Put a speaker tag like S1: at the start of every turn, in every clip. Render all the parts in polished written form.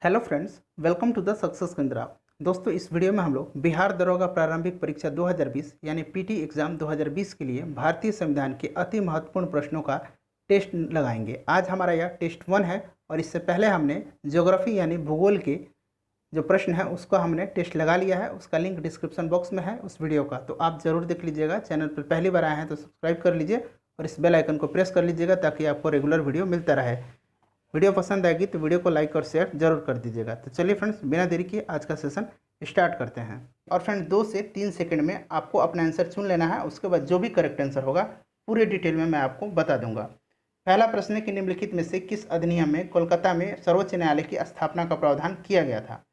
S1: Hello friends, welcome to the success Kendra. दोस्तों, इस video में हम लोग बिहार दरोगा प्रारंभिक परीक्षा 2020 यानी पीटी एग्ज़ाम 2020 के लिए भारतीय संविधान के अति महत्वपूर्ण प्रश्नों का टेस्ट लगाएंगे। आज हमारा यह टेस्ट 1 है और इससे पहले हमने ज्योग्राफी यानी भूगोल के जो प्रश्न है उसका हमने टेस्ट लगा लिया है। उसका लिंक डिस्क्रिप्शन बॉक्स में है उस वीडियो का, तो आप ज़रूर देख लीजिएगा। चैनल पर पहली बार आए हैं तो सब्सक्राइब कर लीजिए और इस बेल आइकन को प्रेस कर लीजिएगा ताकि आपको रेगुलर वीडियो मिलता रहे। वीडियो पसंद आएगी तो वीडियो को लाइक और शेयर जरूर कर दीजिएगा। तो चलिए फ्रेंड्स, बिना देरी किए आज का सेशन स्टार्ट करते हैं। और फ्रेंड्स, 2 से 3 सेकंड में आपको अपना आंसर चुन लेना है। उसके बाद जो भी करेक्ट आंसर होगा पूरे डिटेल में मैं आपको बता दूंगा। पहला प्रश्न है कि निम्नलिखित में से किस अधिनियम में कोलकाता में सर्वोच्च न्यायालय की स्थापना का प्रावधान किया गया था?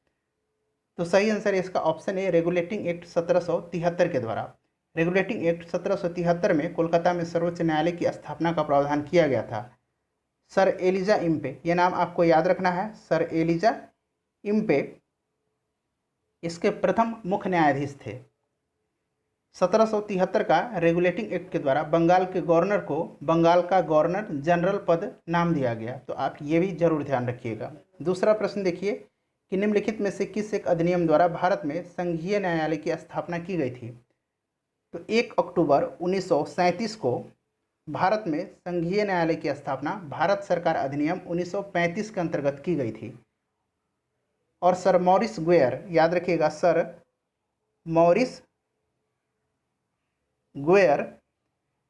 S1: तो सही आंसर इसका ऑप्शन है रेगुलेटिंग एक्ट 1773 के द्वारा। रेगुलेटिंग एक्ट 1773 में कोलकाता में सर्वोच्च न्यायालय की स्थापना का प्रावधान किया गया था। सर एलिजा इम्पे, यह नाम आपको याद रखना है। सर एलिजा इम्पे इसके प्रथम मुख्य न्यायाधीश थे। 1773 का रेगुलेटिंग एक्ट के द्वारा बंगाल के गवर्नर को बंगाल का गवर्नर जनरल पद नाम दिया गया, तो आप ये भी जरूर ध्यान रखिएगा। दूसरा प्रश्न देखिए कि निम्नलिखित में से किस एक अधिनियम द्वारा भारत में संघीय न्यायालय की स्थापना की गई थी? तो 1 अक्टूबर 1937 को भारत में संघीय न्यायालय की स्थापना भारत सरकार अधिनियम 1935 के अंतर्गत की गई थी। और सर मॉरिस गुएर, याद रखिएगा, सर मॉरिस गुएर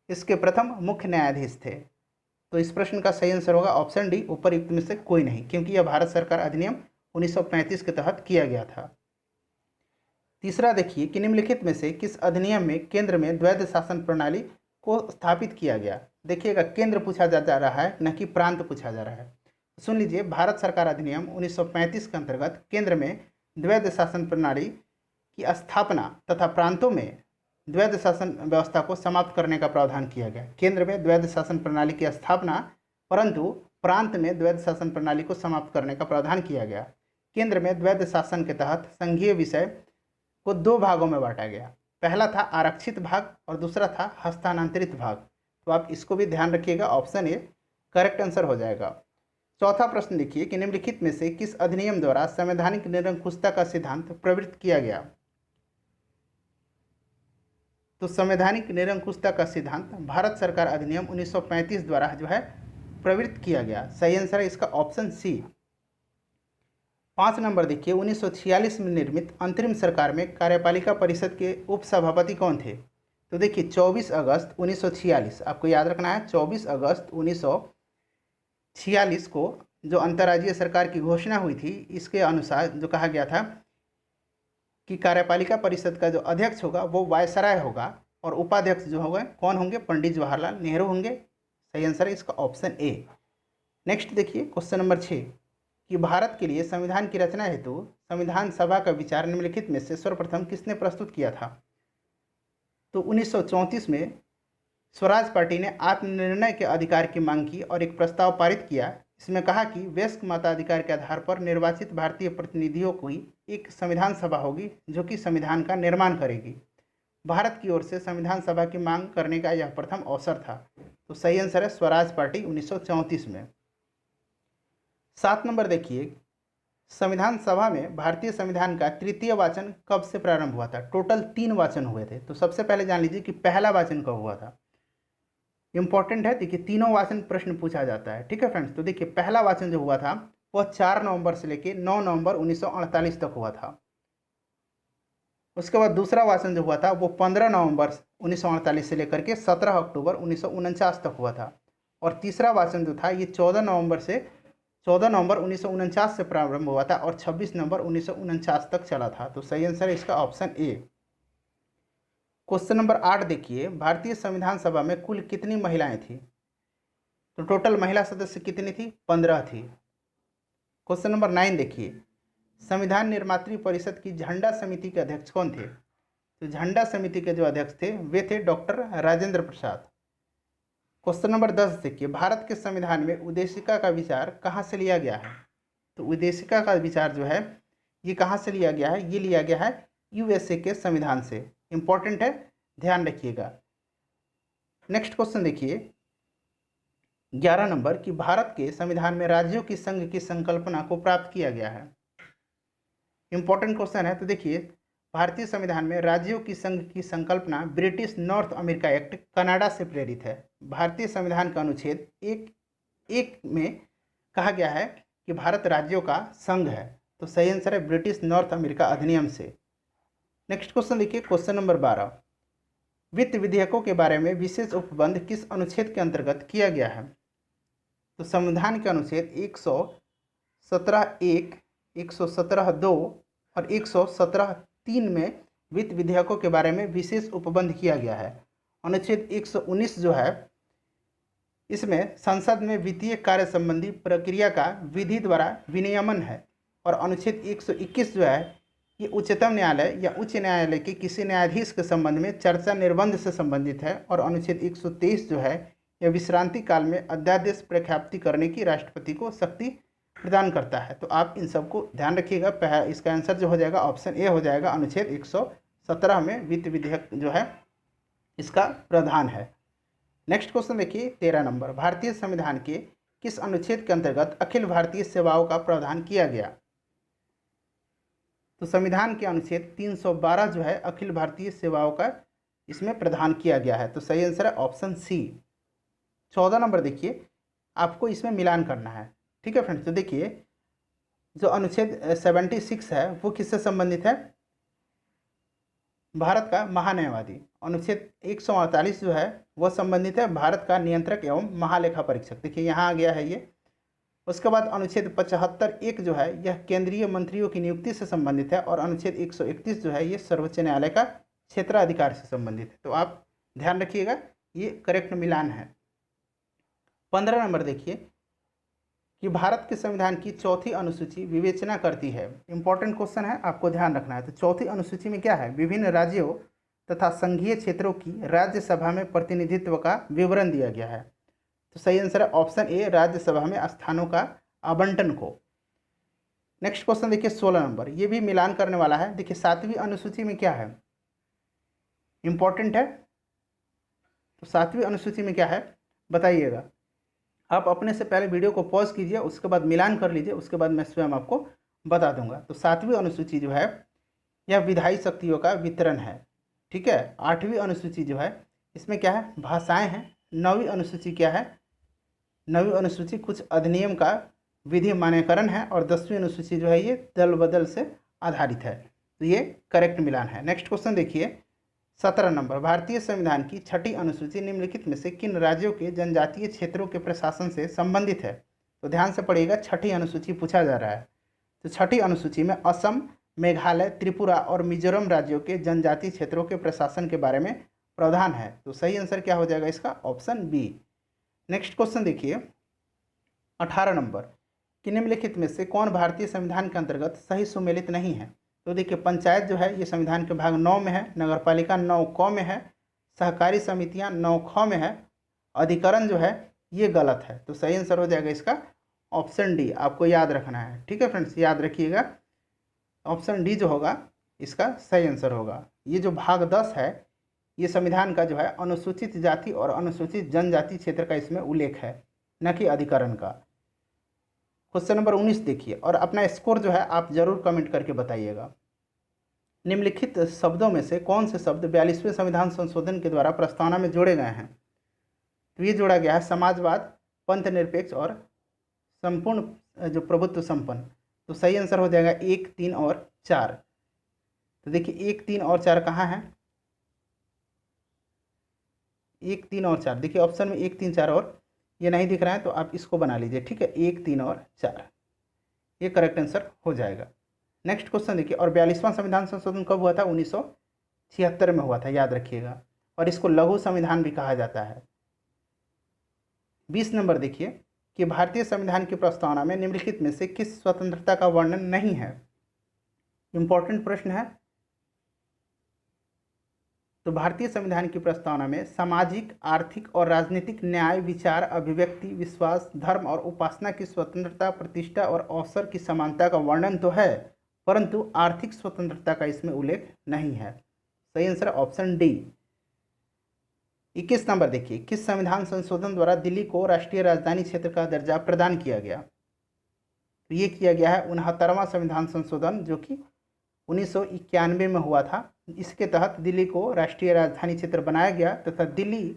S1: इसके प्रथम मुख्य न्यायाधीश थे। तो इस प्रश्न का सही आंसर होगा ऑप्शन डी, उपरयुक्त में से कोई नहीं, क्योंकि यह भारत सरकार अधिनियम 1935 के तहत किया गया था। तीसरा देखिए कि निम्नलिखित में से किस अधिनियम में केंद्र में द्वैध शासन प्रणाली को स्थापित किया गया? देखिएगा, केंद्र पूछा जा रहा है, न कि प्रांत पूछा जा रहा है। सुन लीजिए, भारत सरकार अधिनियम 1935 के अंतर्गत केंद्र में द्वैध शासन प्रणाली की स्थापना तथा प्रांतों में द्वैध शासन व्यवस्था को समाप्त करने का प्रावधान किया गया। केंद्र में द्वैध शासन प्रणाली की स्थापना, परंतु प्रांत में द्वैध शासन प्रणाली को समाप्त करने का प्रावधान किया गया। केंद्र में द्वैध शासन के तहत संघीय विषय को 2 भागों में बांटा गया। पहला था आरक्षित भाग और दूसरा था हस्तांतरित भाग। तो आप इसको भी ध्यान रखिएगा, ऑप्शन ए करेक्ट आंसर हो जाएगा। चौथा प्रश्न देखिए कि निम्नलिखित में से किस अधिनियम द्वारा संवैधानिक निरंकुशता का सिद्धांत प्रवृत्त किया गया? तो संवैधानिक निरंकुशता का सिद्धांत भारत सरकार अधिनियम 1935 द्वारा जो है प्रवृत्त किया गया। सही आंसर है इसका ऑप्शन सी। 5 नंबर देखिए, 1946 में निर्मित अंतरिम सरकार में कार्यपालिका परिषद के उपसभापति कौन थे? तो देखिए 24 अगस्त 1946, आपको याद रखना है 24 अगस्त 1946 को जो अंतर्राज्यीय सरकार की घोषणा हुई थी, इसके अनुसार जो कहा गया था कि कार्यपालिका परिषद का जो अध्यक्ष होगा वो वायसराय होगा और उपाध्यक्ष जो होंगे कौन होंगे? पंडित जवाहरलाल नेहरू होंगे। सही आंसर है इसका ऑप्शन ए। नेक्स्ट देखिए क्वेश्चन नंबर 6 कि भारत के लिए संविधान की रचना हेतु संविधान सभा का विचार निम्नलिखित में से सर्वप्रथम किसने प्रस्तुत किया था? तो 1934 में स्वराज पार्टी ने आत्मनिर्णय के अधिकार की मांग की और एक प्रस्ताव पारित किया। इसमें कहा कि वयस्क मताधिकार के आधार पर निर्वाचित भारतीय प्रतिनिधियों की एक संविधान सभा होगी जो कि संविधान का निर्माण करेगी। भारत की ओर से संविधान सभा की मांग करने का यह प्रथम अवसर था। तो सही आंसर है स्वराज पार्टी 1934 में। 7 नंबर देखिए, संविधान सभा में भारतीय संविधान का तृतीय वाचन कब से प्रारंभ हुआ था? टोटल 3 वाचन हुए थे। तो सबसे पहले जान लीजिए कि पहला वाचन कब हुआ था। इंपॉर्टेंट है, देखिए तीनों वाचन प्रश्न पूछा जाता है। ठीक है फ्रेंड्स, तो देखिए पहला वाचन जो हुआ था वह 4 नवंबर से लेकर 9 नवंबर 1948 तक हुआ था। उसके बाद दूसरा वाचन जो हुआ था वो 15 नवंबर 1948 से लेकर के 17 अक्टूबर 1949 तक हुआ था। और तीसरा वाचन जो था ये 14 नवंबर 1949 से प्रारंभ हुआ था और 26 नवंबर 1949 तक चला था। तो सही आंसर है इसका ऑप्शन ए। क्वेश्चन नंबर 8 देखिए, भारतीय संविधान सभा में कुल कितनी महिलाएं थी? तो टोटल महिला सदस्य कितनी थी? 15 थी। क्वेश्चन नंबर 9 देखिए, संविधान निर्मात्री परिषद की झंडा समिति के अध्यक्ष कौन थे? तो झंडा समिति के जो अध्यक्ष थे वे थे doctor Rajendra Prasad. Question number 10 देखिए, भारत के संविधान में उद्देशिका का विचार कहाँ से लिया गया है? तो उद्देशिका का विचार जो है ये कहाँ से लिया गया है? ये लिया गया है यूएसए के संविधान से। इंपॉर्टेंट है, ध्यान रखिएगा। नेक्स्ट क्वेश्चन देखिए 11 नंबर कि भारत के संविधान में राज्यों की संघ की संकल्पना को प्राप्त किया गया है। इंपॉर्टेंट क्वेश्चन है। तो देखिए, भारतीय संविधान में राज्यों की संघ की संकल्पना British north America act Canada से प्रेरित है। भारतीय संविधान का अनुच्छेद 1 में कहा गया है कि भारत राज्यों का संघ है। तो सही आंसर है ब्रिटिश नॉर्थ अमेरिका अधिनियम से। नेक्स्ट क्वेश्चन देखिए, क्वेश्चन नंबर 12, वित्त विधेयकों के बारे में विशेष उपबंध किस अनुच्छेद के अंतर्गत किया गया है? तो संविधान के अनुच्छेद 117(1), 117(2) और 117(3) में वित्त विधेयकों के बारे में विशेष उपबंध किया गया है। अनुच्छेद 119 जो है, इसमें संसद में वित्तीय कार्य संबंधी प्रक्रिया का विधि द्वारा विनियमन है। और अनुच्छेद 121 जो है, ये उच्चतम न्यायालय या उच्च न्यायालय के किसी न्यायाधीश के संबंध में चर्चा निर्बंध से संबंधित है। और अनुच्छेद 123 जो है, यह विश्रांति काल में अध्यादेश प्रख्याप्ति करने की राष्ट्रपति को शक्ति प्रदान करता है। तो आप इन सबको ध्यान रखिएगा। इसका आंसर जो हो जाएगा ऑप्शन ए हो जाएगा। अनुच्छेद 117 में वित्त विधेयक जो है इसका प्रावधान है। नेक्स्ट क्वेश्चन देखिए, 13 नंबर, भारतीय संविधान के किस अनुच्छेद के अंतर्गत अखिल भारतीय सेवाओं का प्रावधान किया गया? तो संविधान के अनुच्छेद 312 जो है, अखिल भारतीय सेवाओं का इसमें प्रावधान किया गया है। तो सही आंसर है ऑप्शन सी। 14 नंबर देखिए, आपको इसमें मिलान करना है। ठीक है फ्रेंड्स, तो देखिए जो अनुच्छेद 76 है वो किससे संबंधित है? भारत का महान्यायवादी। अनुच्छेद 148 जो है वह संबंधित है भारत का नियंत्रक एवं महालेखा परीक्षक। देखिए यहाँ आ गया है ये। उसके बाद अनुच्छेद 75(1) जो है यह केंद्रीय मंत्रियों की नियुक्ति से संबंधित है। और अनुच्छेद 131 जो है ये सर्वोच्च न्यायालय का क्षेत्राधिकार से संबंधित है। तो आप ध्यान रखिएगा, ये करेक्ट मिलान है। 15 नंबर देखिए कि भारत के संविधान की चौथी अनुसूची विवेचना करती है। इंपॉर्टेंट क्वेश्चन है, आपको ध्यान रखना है। तो चौथी अनुसूची में क्या है? विभिन्न राज्यों तथा संघीय क्षेत्रों की राज्यसभा में प्रतिनिधित्व का विवरण दिया गया है। तो सही आंसर है ऑप्शन ए, राज्यसभा में स्थानों का आवंटन को। नेक्स्ट क्वेश्चन देखिए 16 नंबर, ये भी मिलान करने वाला है। देखिए 7वीं अनुसूची में क्या है, इंपॉर्टेंट है। तो 7वीं अनुसूची में क्या है बताइएगा। आप अपने से पहले वीडियो को पॉज कीजिए, उसके बाद मिलान कर लीजिए, उसके बाद मैं स्वयं आपको बता दूंगा। तो 7वीं अनुसूची जो है यह विधायी शक्तियों का वितरण है। ठीक है। 8वीं अनुसूची जो है इसमें क्या है? भाषाएं हैं। 9वीं अनुसूची क्या है? 9वीं अनुसूची कुछ अधिनियम का विधि मान्यकरण है। और 10वीं अनुसूची जो है ये दल बदल से आधारित है। तो ये करेक्ट मिलान है। नेक्स्ट क्वेश्चन देखिए 17 नंबर, भारतीय संविधान की 6ठी अनुसूची निम्नलिखित में से किन राज्यों के जनजातीय क्षेत्रों के प्रशासन से संबंधित है? तो ध्यान से पढ़िएगा, 6ठी अनुसूची पूछा जा रहा है। तो 6ठी अनुसूची में असम, मेघालय, त्रिपुरा और मिजोरम राज्यों के जनजातीय क्षेत्रों के प्रशासन के बारे में प्रावधान है। तो सही आंसर क्या हो जाएगा इसका? Option B. नेक्स्ट क्वेश्चन देखिए 18 नंबर, कि निम्नलिखित में से कौन भारतीय संविधान के अंतर्गत सही सुमेलित नहीं है? तो देखिए पंचायत जो है ये संविधान के भाग 9 में है, नगरपालिका 9 क में है, सहकारी समितियां 9 ख में है, अधिकरण जो है ये गलत है। तो सही आंसर हो जाएगा इसका ऑप्शन डी। आपको याद रखना है। ठीक है फ्रेंड्स, याद रखिएगा, ऑप्शन डी जो होगा इसका सही आंसर होगा। ये जो भाग 10 है ये संविधान का जो है अनुसूचित जाति और अनुसूचित जनजाति क्षेत्र का इसमें उल्लेख है, न कि अधिकरण का। क्वेश्चन नंबर 19 देखिए, और अपना स्कोर जो है आप जरूर कमेंट करके बताइएगा। निम्नलिखित शब्दों में से कौन से शब्द 42वें संविधान संशोधन के द्वारा प्रस्तावना में जोड़े गए हैं? तो ये जोड़ा गया है समाजवाद, पंथ निरपेक्ष और संपूर्ण जो प्रभुत्व संपन्न। तो सही आंसर हो जाएगा 1, 3 और 4। तो देखिए 1, 3 और 4 कहाँ है? 1, 3 और 4 देखिए ऑप्शन में 1, 3, 4 और ये नहीं दिख रहा है तो आप इसको बना लीजिए। ठीक है, 1, 3 और 4 ये करेक्ट आंसर हो जाएगा। नेक्स्ट क्वेश्चन देखिए, और 42वां संविधान संशोधन कब हुआ था? 1976 में हुआ था, याद रखिएगा। और इसको लघु संविधान भी कहा जाता है। 20 नंबर देखिए कि भारतीय संविधान की प्रस्तावना में निम्नलिखित में से किस स्वतंत्रता का वर्णन नहीं है? इंपॉर्टेंट प्रश्न है। तो भारतीय संविधान की प्रस्तावना में सामाजिक, आर्थिक और राजनीतिक न्याय, विचार, अभिव्यक्ति, विश्वास, धर्म और उपासना की स्वतंत्रता, प्रतिष्ठा और अवसर की समानता का वर्णन तो है, परंतु आर्थिक स्वतंत्रता का इसमें उल्लेख नहीं है। सही आंसर ऑप्शन डी। 21 नंबर देखिए, किस संविधान संशोधन द्वारा दिल्ली को राष्ट्रीय राजधानी क्षेत्र का दर्जा प्रदान किया गया? तो ये किया गया है 69वां संविधान संशोधन, जो कि 1991 में हुआ था। इसके तहत दिल्ली को राष्ट्रीय राजधानी क्षेत्र बनाया गया तथा दिल्ली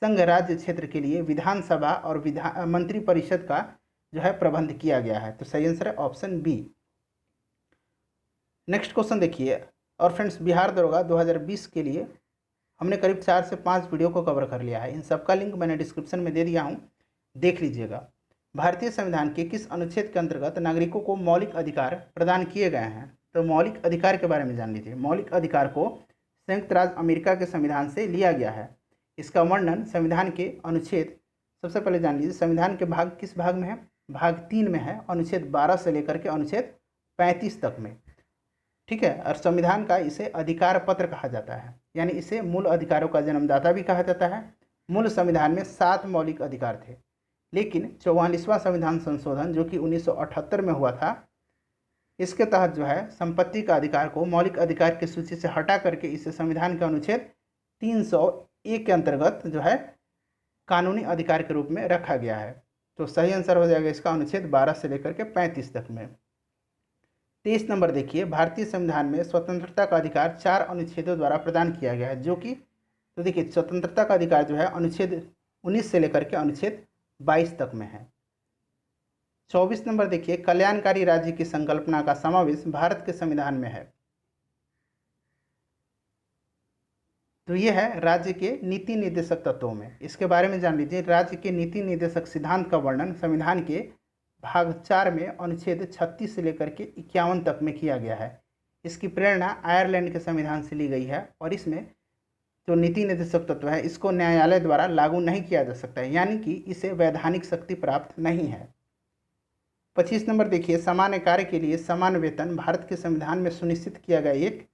S1: संघ राज्य क्षेत्र के लिए विधानसभा और मंत्रिपरिषद का जो है प्रबंध किया गया है। तो सही आंसर है ऑप्शन बी। नेक्स्ट क्वेश्चन देखिए। और फ्रेंड्स, बिहार दरोगा 2020 के लिए हमने करीब 4 से 5 वीडियो को कवर कर लिया है। इन सबका लिंक मैंने डिस्क्रिप्शन में दे दिया हूँ, देख लीजिएगा। भारतीय संविधान के किस अनुच्छेद के अंतर्गत नागरिकों को मौलिक अधिकार प्रदान किए गए हैं? तो मौलिक अधिकार के बारे में जान लीजिए। मौलिक अधिकार को संयुक्त राज्य अमेरिका के संविधान से लिया गया है। इसका वर्णन संविधान के अनुच्छेद, सबसे पहले जान लीजिए संविधान के भाग किस भाग में है? भाग 3 में है, अनुच्छेद 12 से लेकर के अनुच्छेद 35 तक में। ठीक है। और संविधान का इसे अधिकार पत्र कहा जाता है, यानी इसे मूल अधिकारों का जन्मदाता भी कहा जाता है। मूल संविधान में 7 मौलिक अधिकार थे, लेकिन 44वां संविधान संशोधन जो कि 1978 में हुआ था, इसके तहत जो है संपत्ति का अधिकार को मौलिक अधिकार की सूची से हटा करके इसे संविधान के अनुच्छेद 301 के अंतर्गत जो है कानूनी अधिकार के रूप में रखा गया है। तो सही आंसर हो जाएगा इसका अनुच्छेद 12 से लेकर के 35 तक में। 23 नंबर देखिए, भारतीय संविधान में स्वतंत्रता का अधिकार 4 अनुच्छेदों द्वारा प्रदान किया गया है, जो कि तो देखिए स्वतंत्रता का अधिकार जो है अनुच्छेद 19 से लेकर के अनुच्छेद 22 तक में है। 24 नंबर देखिए, कल्याणकारी राज्य की संकल्पना का समावेश भारत के संविधान में है। तो ये है राज्य के नीति निर्देशक तत्वों में। इसके बारे में जान लीजिए। राज्य के नीति निर्देशक सिद्धांत का वर्णन संविधान के भाग 4 में अनुच्छेद 36 से लेकर के 51 तक में किया गया है। इसकी प्रेरणा आयरलैंड के संविधान से ली गई है और इसमें जो नीति निर्देशक तत्व है इसको न्यायालय द्वारा लागू नहीं किया जा सकता है, यानी कि इसे वैधानिक शक्ति प्राप्त नहीं है। 25 नंबर देखिए, सामान्य कार्य के लिए समान वेतन भारत के संविधान में सुनिश्चित किया गया एक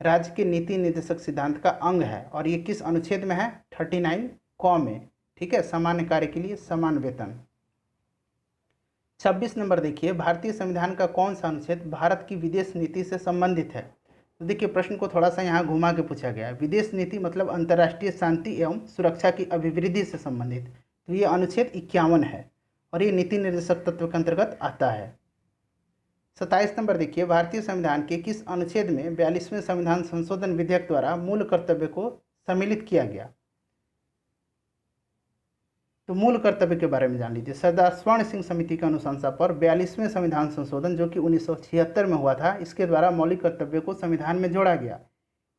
S1: राज्य के नीति निर्देशक सिद्धांत का अंग है, और ये किस अनुच्छेद में है? 39 क में। ठीक है, सामान्य कार्य के लिए समान वेतन। 26 नंबर देखिए, भारतीय संविधान का कौन सा अनुच्छेद भारत की विदेश नीति से संबंधित है? तो देखिए प्रश्न को थोड़ा सा यहाँ घुमा के पूछा गया है। विदेश नीति मतलब अंतर्राष्ट्रीय शांति एवं सुरक्षा की अभिवृद्धि से संबंधित। तो ये अनुच्छेद 51 है और ये नीति निर्देशक तत्व के अंतर्गत आता है। 27 नंबर देखिए, भारतीय संविधान के किस अनुच्छेद में 42वें संविधान संशोधन विधेयक द्वारा मूल कर्तव्य को सम्मिलित किया गया? तो मूल कर्तव्य के बारे में जान लीजिए। सरदार स्वर्ण सिंह समिति की अनुशंसा पर 42वें संविधान संशोधन जो कि 1976 में हुआ था, इसके द्वारा मौलिक कर्तव्य को संविधान में जोड़ा गया।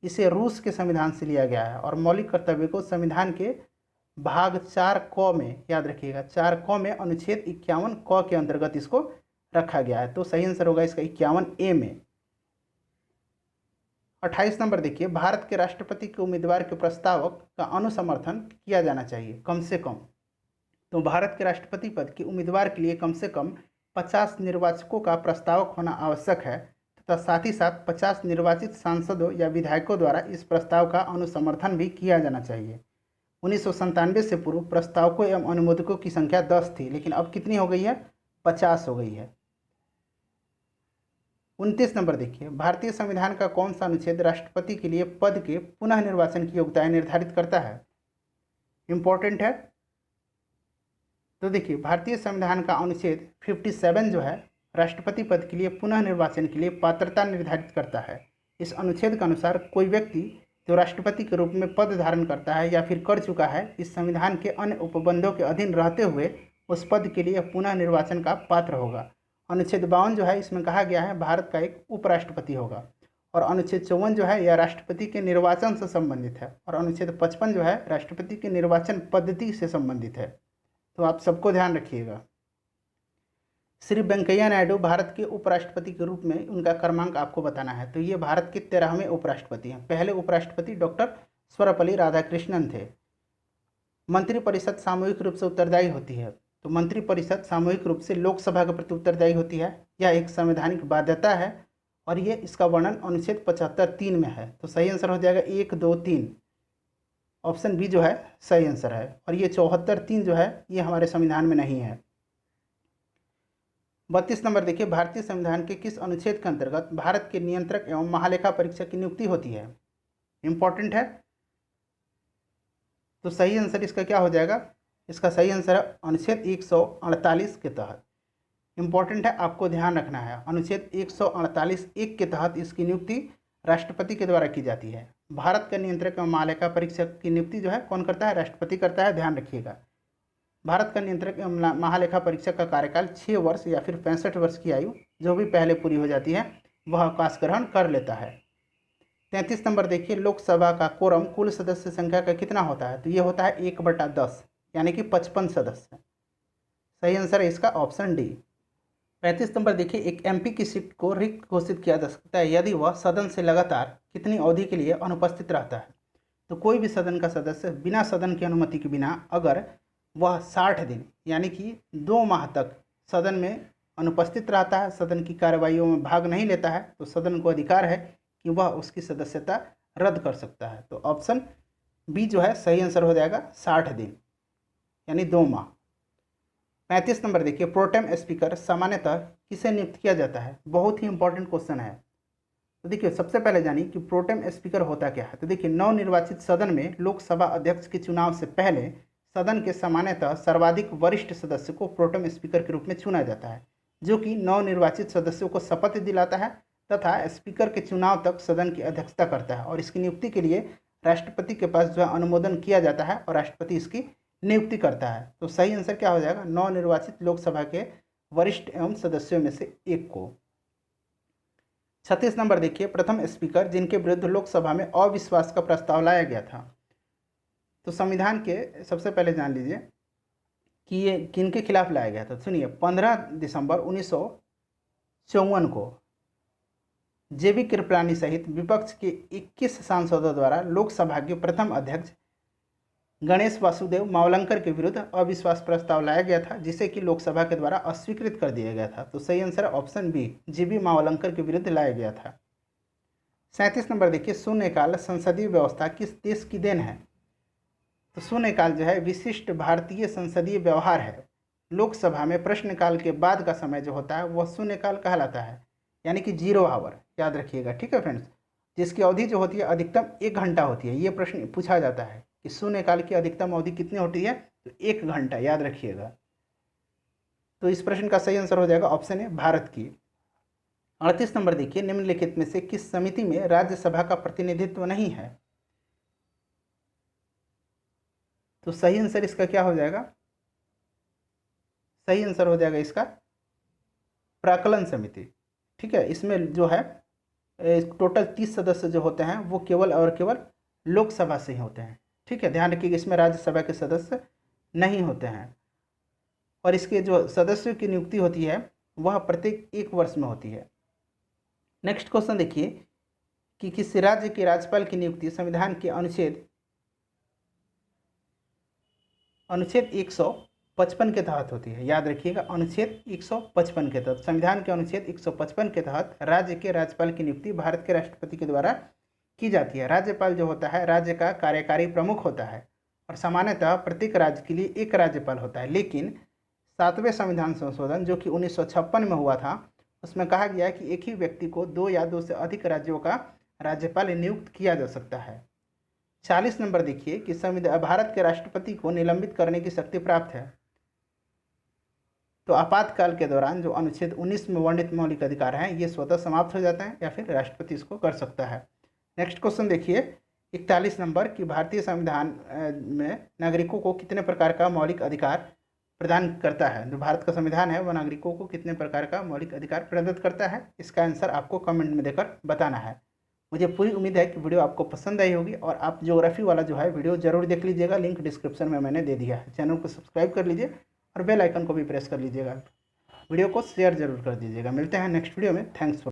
S1: इसे रूस के संविधान से लिया गया है और मौलिक कर्तव्य को संविधान के भाग 4 क में, याद रखिएगा 4 क में अनुच्छेद 51 क के अंतर्गत इसको रखा गया है। तो सही आंसर होगा इसका 51A में। 28 नंबर देखिए, भारत के राष्ट्रपति के उम्मीदवार के प्रस्तावक का अनुसमर्थन किया जाना चाहिए कम से कम। तो भारत के राष्ट्रपति पद के उम्मीदवार के लिए कम से कम 50 निर्वाचकों का प्रस्तावक होना आवश्यक है तथा साथ ही साथ 50 निर्वाचित सांसदों या विधायकों द्वारा इस प्रस्ताव का अनुसमर्थन भी किया जाना चाहिए। 1997 से पूर्व प्रस्तावकों एवं अनुमोदकों की संख्या 10 थी, लेकिन अब कितनी हो गई है? 50 हो गई है। 29 नंबर देखिए, भारतीय संविधान का कौन सा अनुच्छेद राष्ट्रपति के लिए पद के पुनः निर्वाचन की योग्यताएं निर्धारित करता है? इंपॉर्टेंट है। तो देखिए भारतीय संविधान का अनुच्छेद 57 जो है राष्ट्रपति पद के लिए पुनः निर्वाचन के लिए पात्रता निर्धारित करता है। इस अनुच्छेद के अनुसार कोई व्यक्ति जो राष्ट्रपति के रूप में पद धारण करता है या फिर कर चुका है, इस संविधान के अन्य उपबंधों के अधीन रहते हुए उस पद के लिए पुनः निर्वाचन का पात्र होगा। अनुच्छेद 52 जो है इसमें कहा गया है भारत का एक उपराष्ट्रपति होगा, और अनुच्छेद 54 जो है यह राष्ट्रपति के निर्वाचन से संबंधित है, और अनुच्छेद 55 जो है राष्ट्रपति के निर्वाचन पद्धति से संबंधित है। तो आप सबको ध्यान रखिएगा। श्री वेंकैया नायडू भारत के उपराष्ट्रपति के रूप में उनका क्रमांक आपको बताना है। तो ये भारत के 13वें उपराष्ट्रपति हैं। पहले उपराष्ट्रपति डॉक्टर सर्वपल्ली राधाकृष्णन थे। मंत्रिपरिषद सामूहिक रूप से उत्तरदायी होती है। तो मंत्रिपरिषद सामूहिक रूप से लोकसभा के प्रति उत्तरदायी होती है। यह एक संवैधानिक बाध्यता है और ये इसका वर्णन अनुच्छेद 75(3) में है। तो सही आंसर हो जाएगा 1, 2, 3। ऑप्शन बी जो है सही आंसर है। और ये 74(3) जो है ये हमारे संविधान में नहीं है। 32 नंबर देखिए, भारतीय संविधान के किस अनुच्छेद के अंतर्गत भारत के नियंत्रक एवं महालेखा परीक्षक की नियुक्ति होती है? इंपॉर्टेंट है। तो सही आंसर इसका क्या हो जाएगा, इसका सही आंसर है अनुच्छेद 148 के तहत। इम्पॉर्टेंट है, आपको ध्यान रखना है, अनुच्छेद 148(1) के तहत इसकी नियुक्ति राष्ट्रपति के द्वारा की जाती है। भारत का नियंत्रक एवं महालेखा परीक्षक की नियुक्ति जो है कौन करता है, राष्ट्रपति करता है, ध्यान रखिएगा। भारत का नियंत्रक एवं महालेखा परीक्षक का कार्यकाल 6 वर्ष या फिर 65 वर्ष की आयु जो भी पहले पूरी हो जाती है वह अवकाश ग्रहण कर लेता है। 33 नंबर देखिए, लोकसभा का कोरम कुल सदस्य संख्या का कितना होता है, तो ये होता है 1/10 यानी कि 55 सदस्य। सही आंसर है इसका ऑप्शन डी। 35 नंबर देखिए, एक एमपी की सीट को रिक्त घोषित किया जा सकता है यदि वह सदन से लगातार कितनी अवधि के लिए अनुपस्थित रहता है। तो कोई भी सदन का सदस्य बिना सदन की अनुमति के बिना अगर वह 60 दिन यानी कि 2 माह तक सदन में अनुपस्थित रहता है, सदन की कार्यवाहियों में भाग नहीं लेता है, तो सदन को अधिकार है कि वह उसकी सदस्यता रद्द कर सकता है। तो ऑप्शन बी जो है सही आंसर हो जाएगा 60 दिन यानी 2 माह। 35 नंबर देखिए, प्रोटेम स्पीकर सामान्यतः किसे नियुक्त किया जाता है, बहुत ही इंपॉर्टेंट क्वेश्चन है। तो देखिए सबसे पहले जानिए कि प्रोटेम स्पीकर होता क्या है। तो देखिए नवनिर्वाचित सदन में लोकसभा अध्यक्ष के चुनाव से पहले सदन के सामान्यतः सर्वाधिक वरिष्ठ सदस्य को प्रोटेम स्पीकर के रूप में चुना जाता है, जो कि नवनिर्वाचित सदस्यों को शपथ दिलाता है तथा स्पीकर के चुनाव तक सदन की अध्यक्षता करता है। और इसकी नियुक्ति के लिए राष्ट्रपति के पास जो है अनुमोदन किया जाता है और राष्ट्रपति इसकी नियुक्ति करता है। तो सही आंसर क्या हो जाएगा, नवनिर्वाचित लोकसभा के वरिष्ठ एवं सदस्यों में से एक को। 36 नंबर देखिए, प्रथम स्पीकर जिनके विरुद्ध लोकसभा में अविश्वास का प्रस्ताव लाया गया था। तो संविधान के सबसे पहले जान लीजिए कि ये किनके खिलाफ लाया गया था। सुनिए, 15 दिसंबर 1954 को जेबी कृपलानी सहित विपक्ष के 21 सांसदों द्वारा लोकसभा के प्रथम अध्यक्ष गणेश वासुदेव मावलंकर के विरुद्ध अविश्वास प्रस्ताव लाया गया था, जिसे कि लोकसभा के द्वारा अस्वीकृत कर दिया गया था। तो सही answer option B, G B Mavalankar के विरुद्ध लाया गया था। 37 नंबर देखिए, शून्यकाल संसदीय व्यवस्था किस देश की देन है। तो शून्यकाल जो है विशिष्ट भारतीय संसदीय व्यवहार है। लोकसभा में प्रश्नकाल के बाद का समय जो होता है वह शून्यकाल कहलाता है, यानी कि 0 आवर, याद रखिएगा, ठीक है फ्रेंड्स। जिसकी अवधि जो होती है अधिकतम 1 घंटा होती है। ये प्रश्न पूछा जाता है कि शून्यकाल की अधिकतम अवधि कितनी होती है, तो 1 घंटा, याद रखिएगा। तो इस प्रश्न का सही आंसर हो जाएगा ऑप्शन ए, भारत की। 38 नंबर देखिए, निम्नलिखित में से किस समिति में राज्यसभा का प्रतिनिधित्व नहीं है। तो सही आंसर इसका क्या हो जाएगा, सही आंसर हो जाएगा इसका प्राक्कलन समिति, ठीक है। इसमें जो है टोटल 30 सदस्य जो होते हैं वो केवल और केवल लोकसभा से ही होते हैं, ठीक है। ध्यान रखिएगा, इसमें राज्यसभा के सदस्य नहीं होते हैं। और इसके जो सदस्यों की नियुक्ति होती है वह प्रत्येक 1 वर्ष में होती है। नेक्स्ट क्वेश्चन देखिए कि किस राज्य के राज्यपाल की नियुक्ति संविधान के अनुच्छेद 155 के तहत होती है। याद रखिएगा, अनुच्छेद 155 के तहत, संविधान के अनुच्छेद 155 के तहत राज्य के राज्यपाल की नियुक्ति भारत के राष्ट्रपति के द्वारा की जाती है। राज्यपाल जो होता है राज्य का कार्यकारी प्रमुख होता है और सामान्यतः प्रत्येक राज्य के लिए एक राज्यपाल होता है। लेकिन 7वें संविधान संशोधन जो कि 1956 में हुआ था, उसमें कहा गया है कि एक ही व्यक्ति को 2 या 2 से अधिक राज्यों का राज्यपाल नियुक्त किया जा सकता है। 40 नंबर देखिए कि भारत के राष्ट्रपति को निलंबित करने की शक्ति प्राप्त है। तो आपातकाल के दौरान जो अनुच्छेद 19 में वर्णित मौलिक अधिकार हैं ये स्वतः समाप्त हो जाता है या फिर राष्ट्रपति इसको कर सकता है। नेक्स्ट क्वेश्चन देखिए 41 नंबर कि भारतीय संविधान में नागरिकों को कितने प्रकार का मौलिक अधिकार प्रदान करता है। जो भारत का संविधान है वह नागरिकों को कितने प्रकार का मौलिक अधिकार प्रदत्त करता है, इसका आंसर आपको कमेंट में देकर बताना है। मुझे पूरी उम्मीद है कि वीडियो आपको पसंद आई होगी और आप ज्योग्राफी वाला जो है वीडियो जरूर देख लीजिएगा, लिंक डिस्क्रिप्शन में मैंने दे दिया है। चैनल को सब्सक्राइब कर लीजिए और बेल आइकन को भी प्रेस कर लीजिएगा। वीडियो को शेयर जरूर कर दीजिएगा। मिलते हैं नेक्स्ट वीडियो में। Thanks for